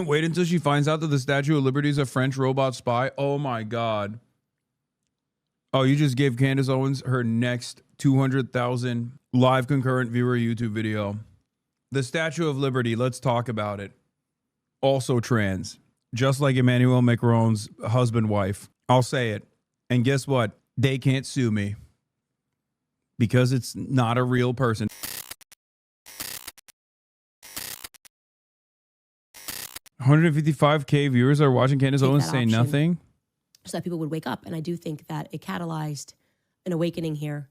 Wait until she finds out that the Statue of Liberty is a French robot spy. Oh my God. Oh, you just gave Candace Owens her next 200,000 live concurrent viewer YouTube video. The Statue of Liberty, let's talk about it. Also trans, just like Emmanuel Macron's husband, wife. I'll say it. And guess what? They can't sue me because it's not a real person. 155K viewers are watching Candace Owens say nothing. So that people would wake up. And I do think that it catalyzed an awakening here.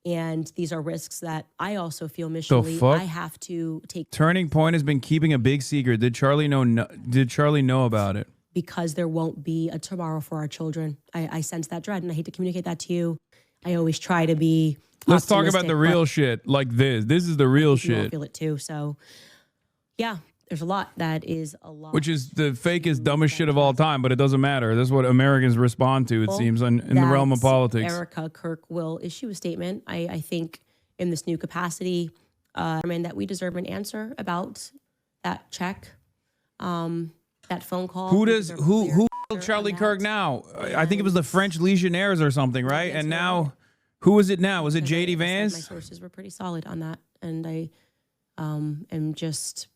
And these are risks that I also feel missionally I have to take. Turning Point has been keeping a big secret. Did Charlie know about it? Because there won't be a tomorrow for our children. I sense that dread, and I hate to communicate that to you. I always try to be Let's talk about the real shit, like this. This is the real shit. I feel it too. So, yeah, there's a lot that is a lot. Which is the fakest, dumbest shit of all time, but it doesn't matter. That's what Americans respond to, it seems, in the realm of politics. Erica Kirk will issue a statement, I think, in this new capacity, and that we deserve an answer about that check, that phone call. Who killed Charlie Kirk now? I think it was the French Legionnaires or something, right? And now, who is it now? Was it J.D. Vance? My sources were pretty solid on that, and I am just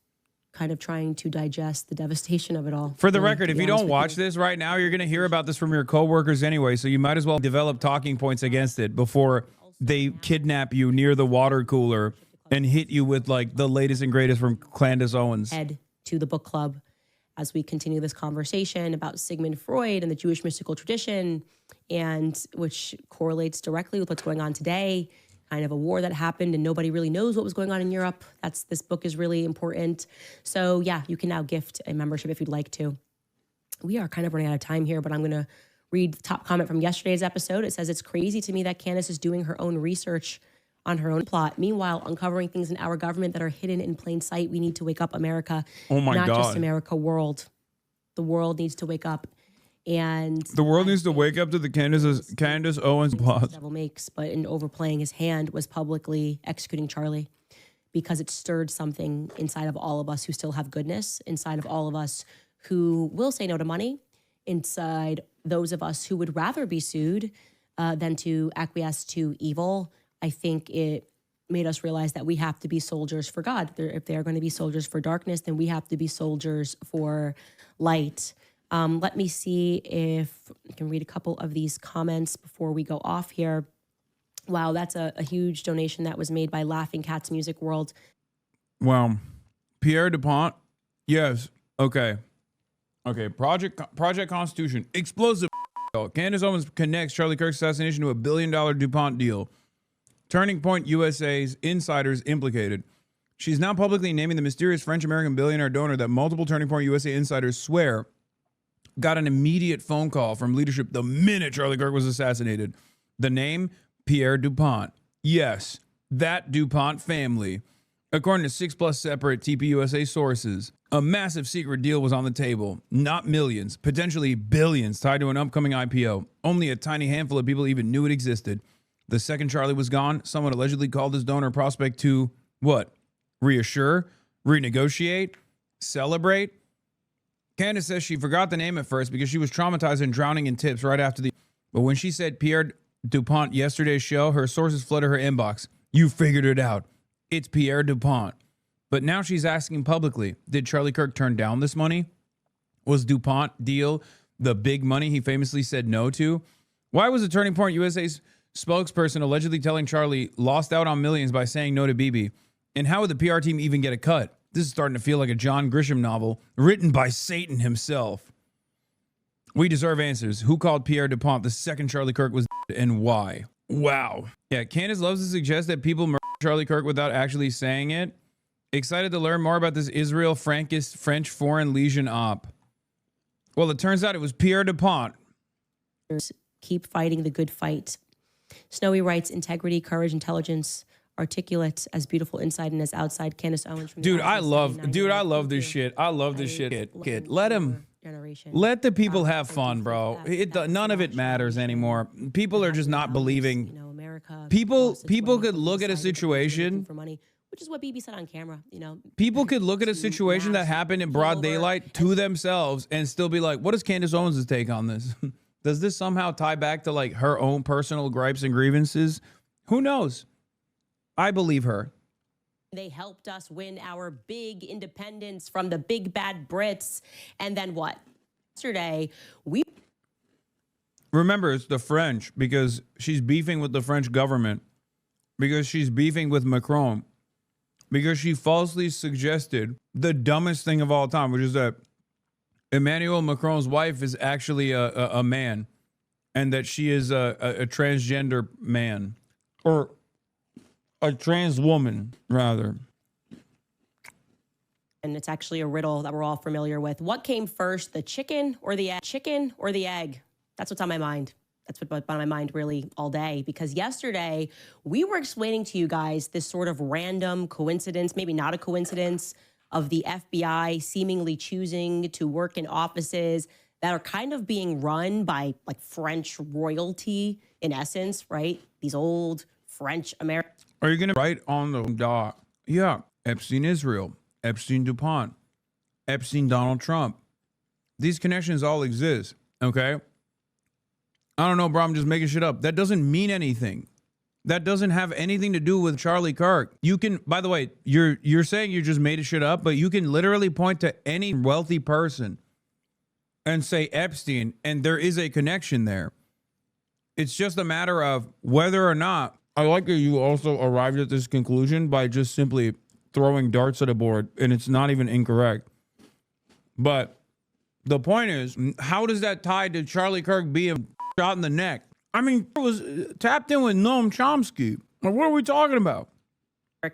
kind of trying to digest the devastation of it all. For the record, if you don't watch this right now, you're going to hear about this from your coworkers anyway, so you might as well develop talking points against it before they kidnap you near the water cooler and hit you with like the latest and greatest from Candace Owens. Head to the book club as we continue this conversation about Sigmund Freud and the Jewish mystical tradition, and which correlates directly with what's going on today. Kind of a war that happened and nobody really knows what was going on in Europe. This book is really important. So yeah, you can now gift a membership if you'd like to. We are kind of running out of time here, but I'm going to read the top comment from yesterday's episode. It says, "It's crazy to me that Candace is doing her own research on her own plot. Meanwhile, uncovering things in our government that are hidden in plain sight. We need to wake up, America." Oh my God. Not just America, world. The world needs to wake up. And the world needs to wake up to the Candace Owens plot. Devil makes, but in overplaying his hand was publicly executing Charlie, because it stirred something inside of all of us who still have goodness, inside of all of us who will say no to money, inside those of us who would rather be sued than to acquiesce to evil. I think it made us realize that we have to be soldiers for God. If they're going to be soldiers for darkness, then we have to be soldiers for light. Let me see if I can read a couple of these comments before we go off here. Wow, that's a huge donation that was made by Laughing Cats Music World. Wow. Pierre DuPont? Yes. Okay. Project Constitution. Explosive. Candace Owens connects Charlie Kirk's assassination to a $1 billion DuPont deal. Turning Point USA's insiders implicated. She's now publicly naming the mysterious French-American billionaire donor that multiple Turning Point USA insiders swear got an immediate phone call from leadership the minute Charlie Kirk was assassinated. The name, Pierre DuPont. Yes, that DuPont family. According to 6+ separate TPUSA sources, a massive secret deal was on the table. Not millions, potentially billions tied to an upcoming IPO. Only a tiny handful of people even knew it existed. The second Charlie was gone, someone allegedly called his donor prospect to, what? Reassure? Renegotiate? Celebrate? Candace says she forgot the name at first because she was traumatized and drowning in tips right after the... But when she said Pierre DuPont yesterday's show, her sources flooded her inbox. You figured it out. It's Pierre DuPont. But now she's asking publicly, did Charlie Kirk turn down this money? Was DuPont deal the big money he famously said no to? Why was the Turning Point USA's spokesperson allegedly telling Charlie lost out on millions by saying no to BB? And how would the PR team even get a cut? This is starting to feel like a John Grisham novel written by Satan himself. We deserve answers. Who called Pierre DuPont the second Charlie Kirk was dead and why? Wow. Yeah, Candace loves to suggest that people murder Charlie Kirk without actually saying it. Excited to learn more about this Israel Frankist French Foreign Legion op. Well, it turns out it was Pierre DuPont. Keep fighting the good fight. Snowy writes, integrity, courage, intelligence, articulate, as beautiful inside and as outside. Candace Owens. From I love this shit. I love this shit. Kid, let the people have fun, bro. None of it matters anymore. People are just not believing. People could look at a situation which is what Bibi said on camera. You know, People could look at a situation that mask happened in came broad over daylight to themselves and still be like, what is Candace Owens' take on this? Does this somehow tie back to like her own personal gripes and grievances? Who knows? I believe her. They helped us win our big independence from the big bad Brits. And then what? Yesterday, we Remember, it's the French because she's beefing with the French government, because she's beefing with Macron, because she falsely suggested the dumbest thing of all time, which is that Emmanuel Macron's wife is actually a man and that she is a transgender man, or a trans woman, rather. and it's actually a riddle that we're all familiar with. What came first, the chicken or the egg? Chicken or the egg? That's what's on my mind. That's what's on my mind really all day, because yesterday we were explaining to you guys this sort of random coincidence, maybe not a coincidence, of the FBI seemingly choosing to work in offices that are kind of being run by like French royalty in essence, right? These old French Americans. Are you going to write on the dot? Yeah. Epstein Israel, Epstein DuPont, Epstein Donald Trump. These connections all exist, okay? I don't know, bro. I'm just making shit up. That doesn't mean anything. That doesn't have anything to do with Charlie Kirk. You can, by the way, you're saying you just made shit up, but you can literally point to any wealthy person and say Epstein, and there is a connection there. It's just a matter of whether or not. I like that you also arrived at this conclusion by just simply throwing darts at a board, and it's not even incorrect. But the point is, how does that tie to Charlie Kirk being shot in the neck? I mean, it was tapped in with Noam Chomsky. Like, what are we talking about?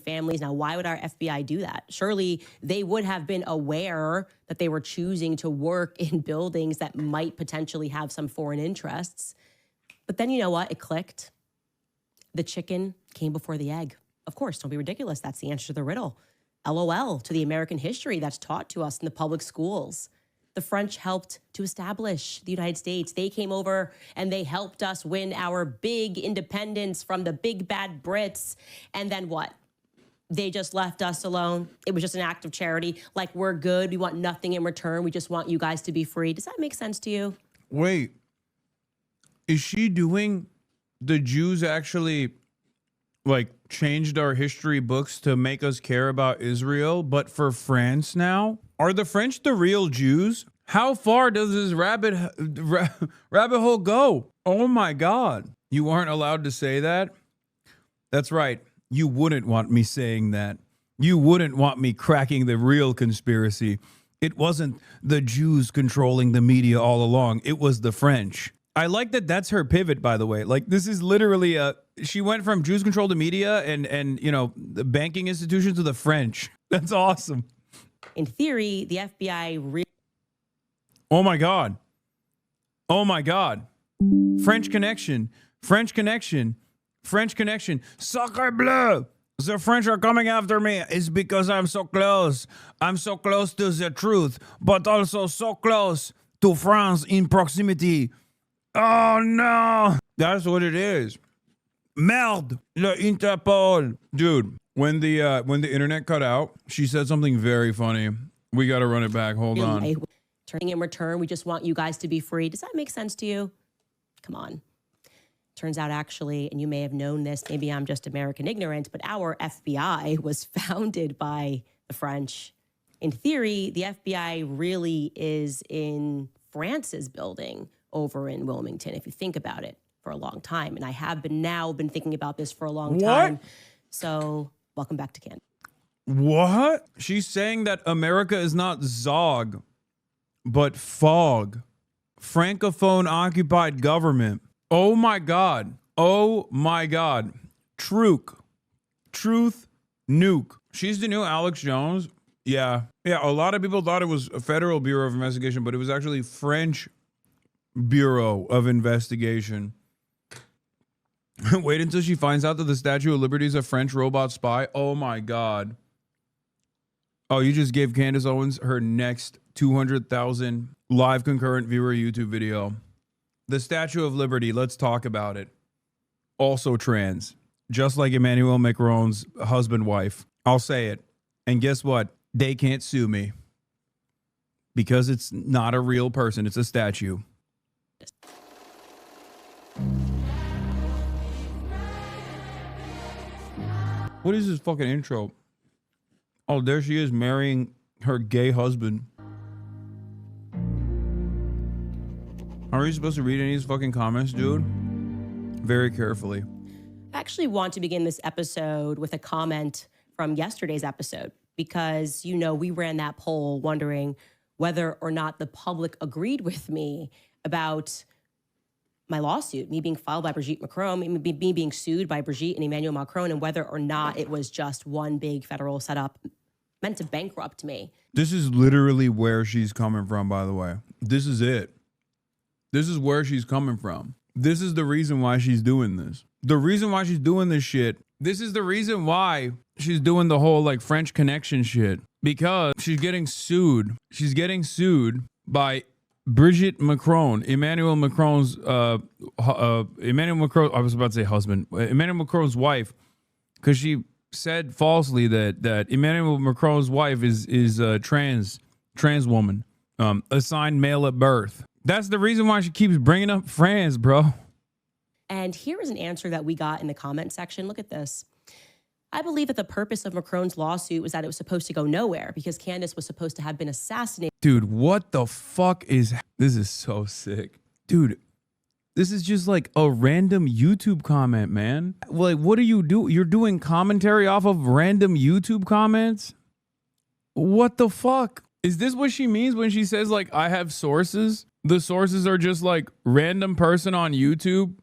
Families. Now, why would our FBI do that? Surely they would have been aware that they were choosing to work in buildings that might potentially have some foreign interests. But then you know what? It clicked. The chicken came before the egg. Of course, don't be ridiculous. That's the answer to the riddle. LOL to the American history that's taught to us in the public schools. The French helped to establish the United States. They came over and they helped us win our big independence from the big bad Brits. And then what? They just left us alone. It was just an act of charity. Like, we're good. We want nothing in return. We just want you guys to be free. Does that make sense to you? Wait, is she doing the Jews actually like changed our history books to make us care about Israel, but for France now? Are the French the real Jews? How far does this rabbit hole go? Oh my God. You aren't allowed to say that? That's right. You wouldn't want me saying that. You wouldn't want me cracking the real conspiracy. It wasn't the Jews controlling the media all along. It was the French. I like that that's her pivot, by the way. Like, this is literally she went from Jews control the media and you know, the banking institutions to the French. That's awesome. In theory, the FBI Oh my God. Oh my God. French connection. French connection. French connection. Sacre bleu. The French are coming after me. It's because I'm so close. I'm so close to the truth, but also so close to France in proximity. Oh no. That's what it is. Merde. Le Interpol. Dude, when the internet cut out, she said something very funny. We got to run it back. Hold on. Turning in return, we just want you guys to be free. Does that make sense to you? Come on. Turns out, actually, and you may have known this, maybe I'm just American ignorant, but our FBI was founded by the French. In theory, the FBI really is in France's building over in Wilmington, if you think about it, for a long time. And I have been thinking about this for a long time. So welcome back to Candace. What? She's saying that America is not Zog, but FOG. Francophone occupied government. Oh my God. Oh my God. Truth nuke. She's the new Alex Jones. Yeah. Yeah. A lot of people thought it was a Federal Bureau of Investigation, but it was actually French Bureau of Investigation. Wait until she finds out that the Statue of Liberty is a French robot spy. Oh my God. Oh, you just gave Candace Owens her next 200,000 live concurrent viewer YouTube video. The Statue of Liberty, let's talk about it. Also trans, just like Emmanuel Macron's husband-wife. I'll say it. And guess what? They can't sue me because it's not a real person. It's a statue. What is this fucking intro? Oh, there she is marrying her gay husband. Are you supposed to read any of these fucking comments, dude? Very carefully. I actually want to begin this episode with a comment from yesterday's episode because, you know, we ran that poll wondering whether or not the public agreed with me about my lawsuit, me being filed by Brigitte Macron, me being sued by Brigitte and Emmanuel Macron, and whether or not it was just one big federal setup meant to bankrupt me. This is literally where she's coming from, by the way. This is it. This is where she's coming from. This is the reason why she's doing this. The reason why she's doing this shit. This is the reason why she's doing the whole like French Connection shit. Because she's getting sued. She's getting sued by Brigitte Macron, Emmanuel Macron's Emmanuel Macron. I was about to say husband. Emmanuel Macron's wife, because she said falsely that Emmanuel Macron's wife is a trans woman, assigned male at birth. That's the reason why she keeps bringing up France, bro. And here is an answer that we got in the comment section. Look at this. I believe that the purpose of Macron's lawsuit was that it was supposed to go nowhere because Candace was supposed to have been assassinated. Dude, what the fuck is... This is so sick. Dude, this is just like a random YouTube comment, man. Like, what do? You're doing commentary off of random YouTube comments? What the fuck? Is this what she means when she says, like, I have sources? The sources are just like random person on YouTube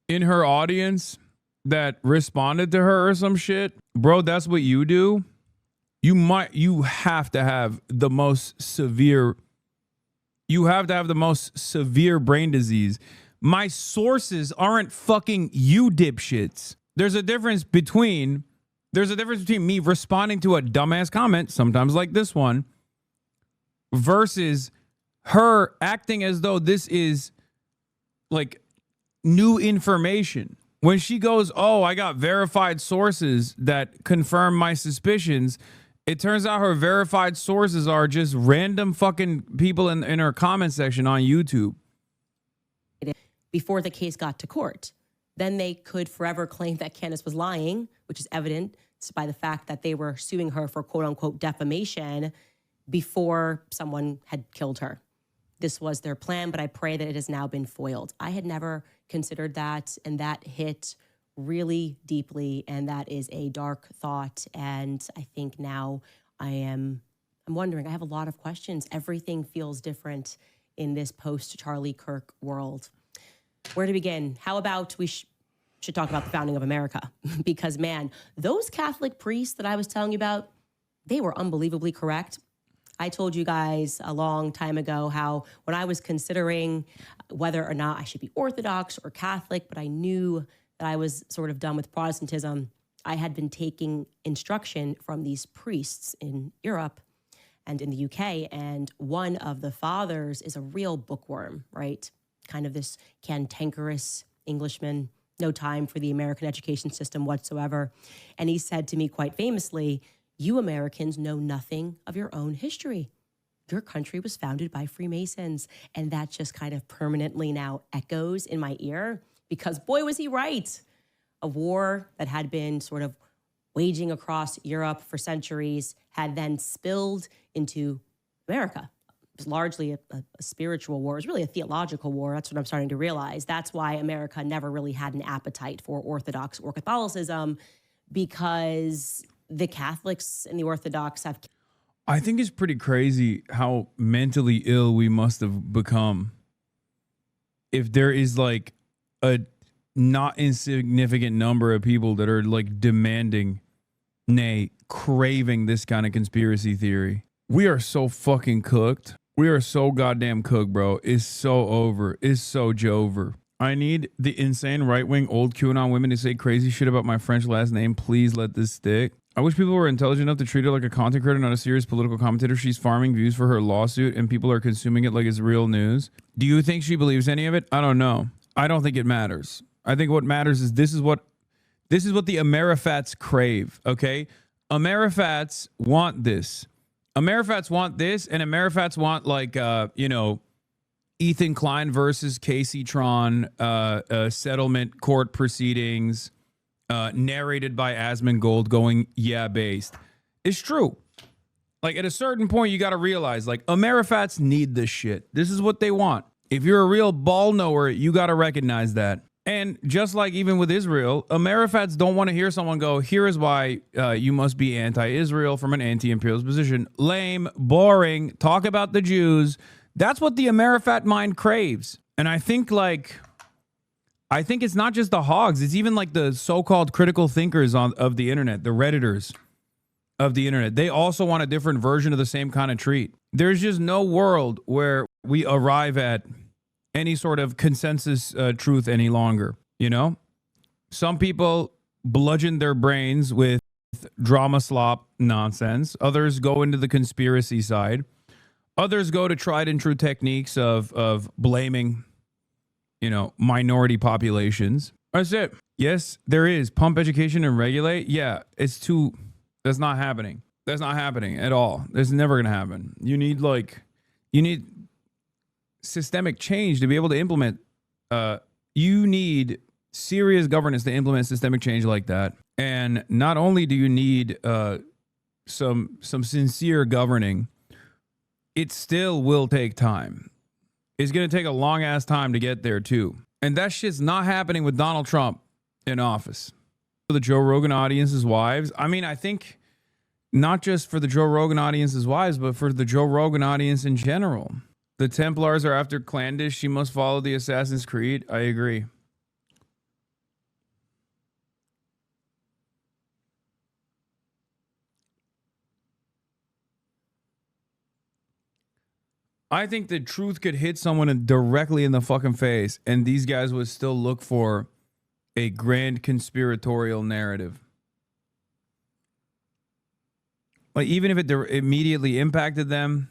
in her audience that responded to her or some shit? Bro, that's what you do? You have to have the most severe... You have to have the most severe brain disease. My sources aren't fucking you dipshits. There's a difference between me responding to a dumbass comment, sometimes like this one, versus her acting as though this is like new information. When she goes, oh, I got verified sources that confirm my suspicions, it turns out her verified sources are just random fucking people in her comment section on YouTube. Before the case got to court. Then they could forever claim that Candace was lying, which is evident by the fact that they were suing her for quote unquote defamation before someone had killed her. This was their plan, but I pray that it has now been foiled. I had never considered that, and that hit really deeply, and that is a dark thought. And I think now I'm wondering, I have a lot of questions. Everything feels different in this post-Charlie Kirk world. Where to begin? How about we should talk about the founding of America? Because, man, those Catholic priests that I was telling you about, they were unbelievably correct. I told you guys a long time ago how when I was considering whether or not I should be Orthodox or Catholic, but I knew that I was sort of done with Protestantism, I had been taking instruction from these priests in Europe and in the UK. And one of the fathers is a real bookworm, right? Kind of this cantankerous Englishman, no time for the American education system whatsoever. And he said to me quite famously, you Americans know nothing of your own history. Your country was founded by Freemasons. And that just kind of permanently now echoes in my ear because boy, was he right. A war that had been sort of waging across Europe for centuries had then spilled into America. It was largely a spiritual war. It was really a theological war. That's what I'm starting to realize. That's why America never really had an appetite for Orthodox or Catholicism, because the Catholics and the Orthodox have... I think it's pretty crazy how mentally ill we must have become if there is like a not insignificant number of people that are like demanding, nay, craving this kind of conspiracy theory. We are so fucking cooked. We are so goddamn cooked, bro. It's so over. It's so jover. I need the insane right-wing old QAnon women to say crazy shit about my French last name. Please let this stick. I wish people were intelligent enough to treat her like a content creator, not a serious political commentator. She's farming views for her lawsuit and people are consuming it like it's real news. Do you think she believes any of it? I don't know. I don't think it matters. I think what matters is this is what the Amerifats crave, okay? Amerifats want this. Amerifats want this, and Amerifats want like Ethan Klein versus Casey Tron settlement court proceedings narrated by Asmongold going, yeah, based. It's true. Like at a certain point, you got to realize like Amerifats need this shit. This is what they want. If you're a real ball knower, you got to recognize that. And just like even with Israel, Amerifats don't want to hear someone go, here is why you must be anti-Israel from an anti-imperialist position. Lame, boring, talk about the Jews. That's what the Amerifat mind craves. And I think it's not just the hogs. It's even like the so-called critical thinkers of the internet, the Redditors of the internet. They also want a different version of the same kind of treat. There's just no world where we arrive at any sort of consensus truth any longer. You know, some people bludgeon their brains with drama slop nonsense. Others go into the conspiracy side. Others go to tried and true techniques of blaming, minority populations. That's it. Yes, there is. Pump education and regulate. Yeah, that's not happening. That's not happening at all. That's never going to happen. You need systemic change to be able to implement. You need serious governance to implement systemic change like that. And not only do you need some sincere governing, it still will take time. It's going to take a long ass time to get there too. And that shit's not happening with Donald Trump in office. For the Joe Rogan audience's wives, I mean, I think not just for the Joe Rogan audience's wives, but for the Joe Rogan audience in general. The Templars are after Candace. She must follow the Assassin's Creed. I agree. I think the truth could hit someone directly in the fucking face, and these guys would still look for a grand conspiratorial narrative. Like, even if it immediately impacted them,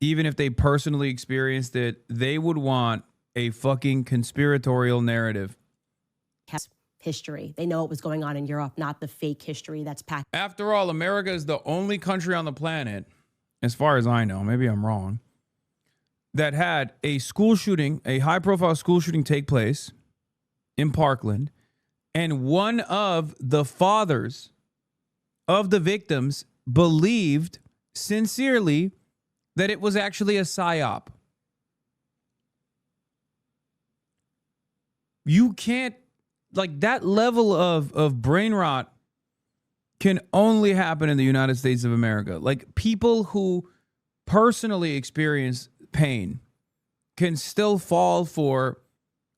even if they personally experienced it, they would want a fucking conspiratorial narrative. History. They know what was going on in Europe, not the fake history that's packed. After all, America is the only country on the planet, as far as I know, maybe I'm wrong, that had a school shooting, a high-profile school shooting take place in Parkland, and one of the fathers of the victims believed sincerely that it was actually a psyop. You can't, like, that level of brain rot can only happen in the United States of America. Like, people who personally experience pain can still fall for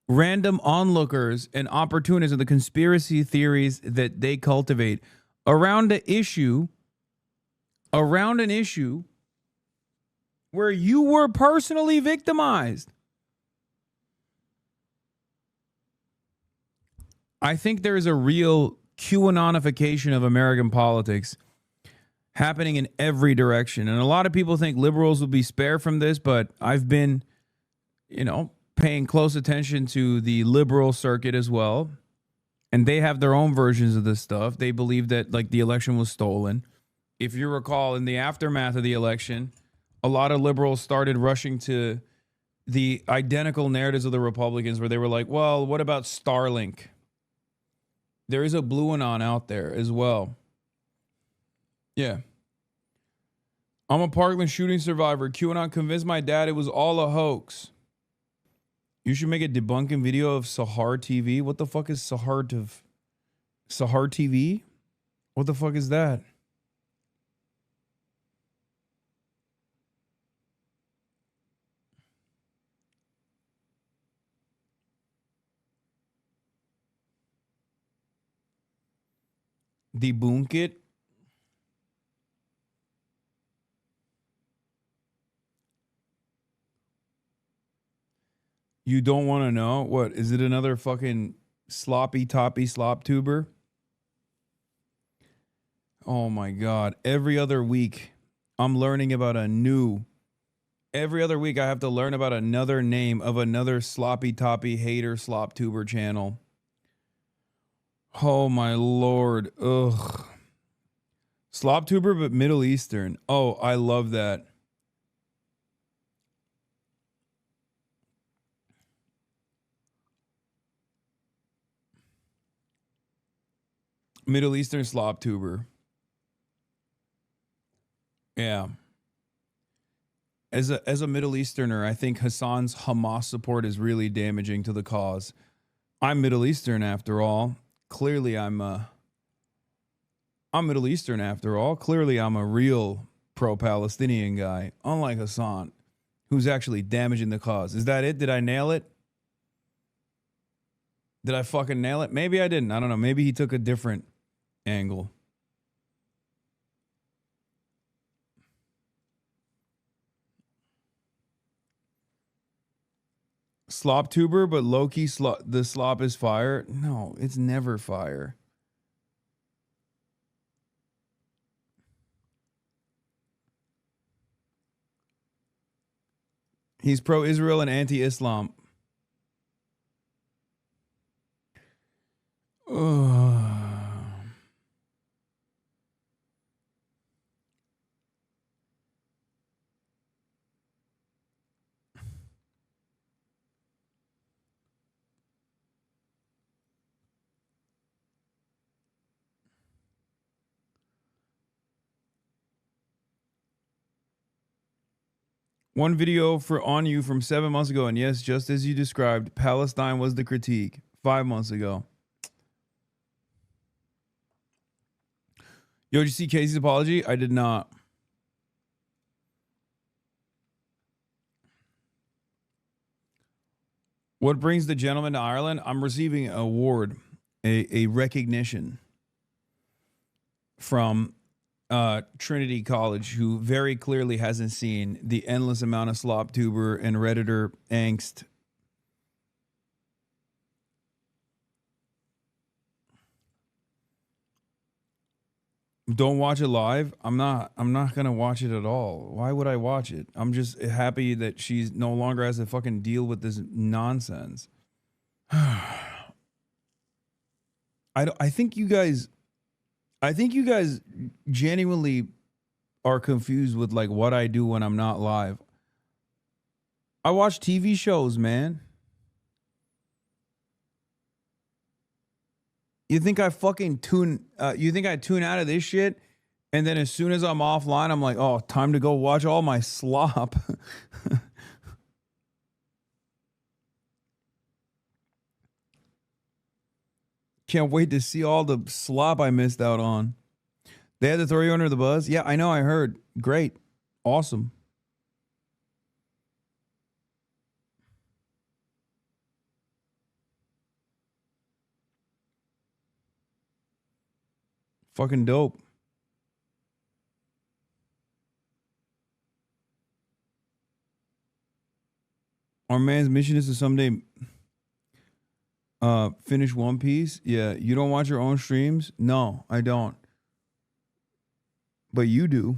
random onlookers and opportunists and the conspiracy theories that they cultivate around an issue where you were personally victimized. I think there is a real QAnonification of American politics happening in every direction. And a lot of people think liberals will be spared from this, but I've been, paying close attention to the liberal circuit as well. And they have their own versions of this stuff. They believe that, like, the election was stolen. If you recall, in the aftermath of the election, a lot of liberals started rushing to the identical narratives of the Republicans where they were like, well, what about Starlink? There is a blue anon out there as well. Yeah. I'm a Parkland shooting survivor. QAnon convinced my dad it was all a hoax. You should make a debunking video of Sahar TV. What the fuck is Sahar TV? What the fuck is that? Debunk it. You don't want to know? What, is it another fucking sloppy toppy slop tuber? Oh my God. Every other week I'm learning about every other week I have to learn about another name of another sloppy toppy hater slop tuber channel. Oh my Lord. Ugh. Slop tuber, but Middle Eastern. Oh, I love that. Middle Eastern slop tuber. Yeah. As a Middle Easterner, I think Hasan's Hamas support is really damaging to the cause. I'm Middle Eastern after all. Clearly I'm Middle Eastern after all. Clearly I'm a real pro-Palestinian guy, unlike Hasan, who's actually damaging the cause. Is that it? Did I nail it? Did I fucking nail it? Maybe I didn't. I don't know. Maybe he took a different angle. Slop tuber, but low-key the slop is fire. No, it's never fire. He's pro-Israel and anti-Islam. One video for On You from 7 months ago, and yes, just as you described, Palestine was the critique 5 months ago. Yo, did you see Casey's apology? I did not. What brings the gentleman to Ireland? I'm receiving an award, a recognition from Trinity College, who very clearly hasn't seen the endless amount of slop tuber and Redditor angst. Don't watch it live. I'm not gonna watch it at all. Why would I watch it? I'm just happy that she's no longer has to fucking deal with this nonsense. I think you guys genuinely are confused with like what I do when I'm not live. I watch TV shows, man. You think I fucking tune out of this shit, and then as soon as I'm offline, I'm like, oh, time to go watch all my slop. Can't wait to see all the slop I missed out on. They had to throw you under the bus? Yeah, I know, I heard. Great. Awesome. Fucking dope. Our man's mission is to someday finish One Piece. Yeah, you don't watch your own streams? No, I don't. But you do.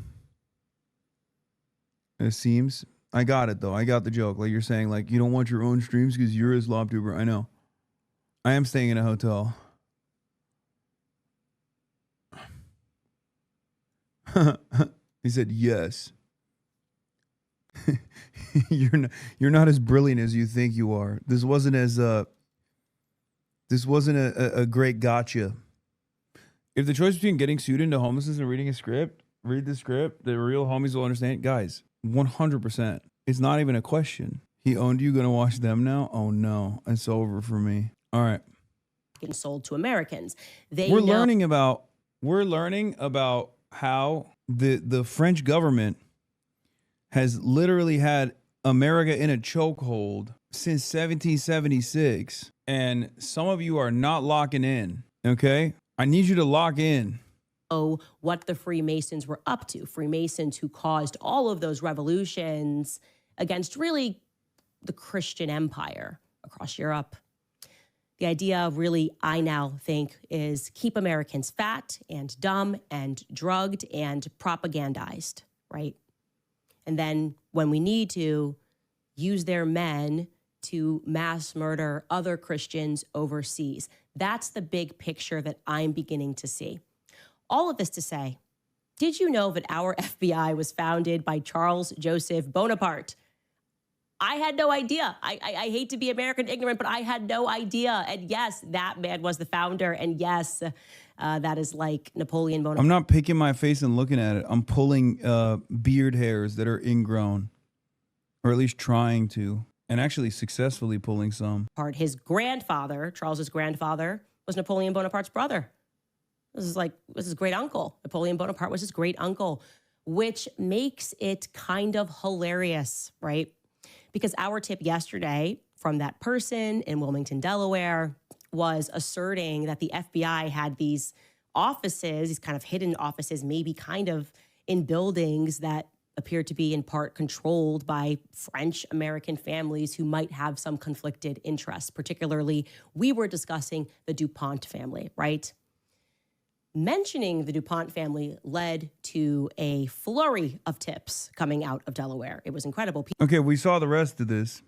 It seems. I got it though. I got the joke. Like you're saying, like you don't watch your own streams because you're a slop tuber. I know. I am staying in a hotel. He said yes. You're not as brilliant as you think you are. This wasn't a great gotcha. If the choice between getting sued into homelessness and reading a script, read the script. The real homies will understand. Guys, 100%. It's not even a question. He owned you. Gonna watch them now? Oh no, it's over for me. All right. Getting sold to Americans. We're learning about how the French government has literally had America in a chokehold since 1776. And some of you are not locking in, okay? I need you to lock in. What the Freemasons were up to. Freemasons who caused all of those revolutions against really the Christian empire across Europe. The idea really, I now think, is keep Americans fat and dumb and drugged and propagandized, right? And then when we need to, use their men to mass murder other Christians overseas. That's the big picture that I'm beginning to see. All of this to say, Did you know that our FBI was founded by Charles Joseph Bonaparte? I had no idea. I hate to be American ignorant, but I had no idea. And yes, that man was the founder. And yes, that is like Napoleon Bonaparte. I'm not picking my face and looking at it. I'm pulling beard hairs that are ingrown, or at least trying to, and actually successfully pulling some. His grandfather, Charles's grandfather, was Napoleon Bonaparte's brother. Was his great uncle. Napoleon Bonaparte was his great uncle, which makes it kind of hilarious, right? Because our tip yesterday from that person in Wilmington, Delaware, was asserting that the FBI had these offices, these kind of hidden offices, maybe kind of in buildings that appeared to be in part controlled by French-American families who might have some conflicted interests. Particularly, we were discussing the DuPont family, right? Mentioning the DuPont family led to a flurry of tips coming out of Delaware. It was incredible. Okay, we saw the rest of this.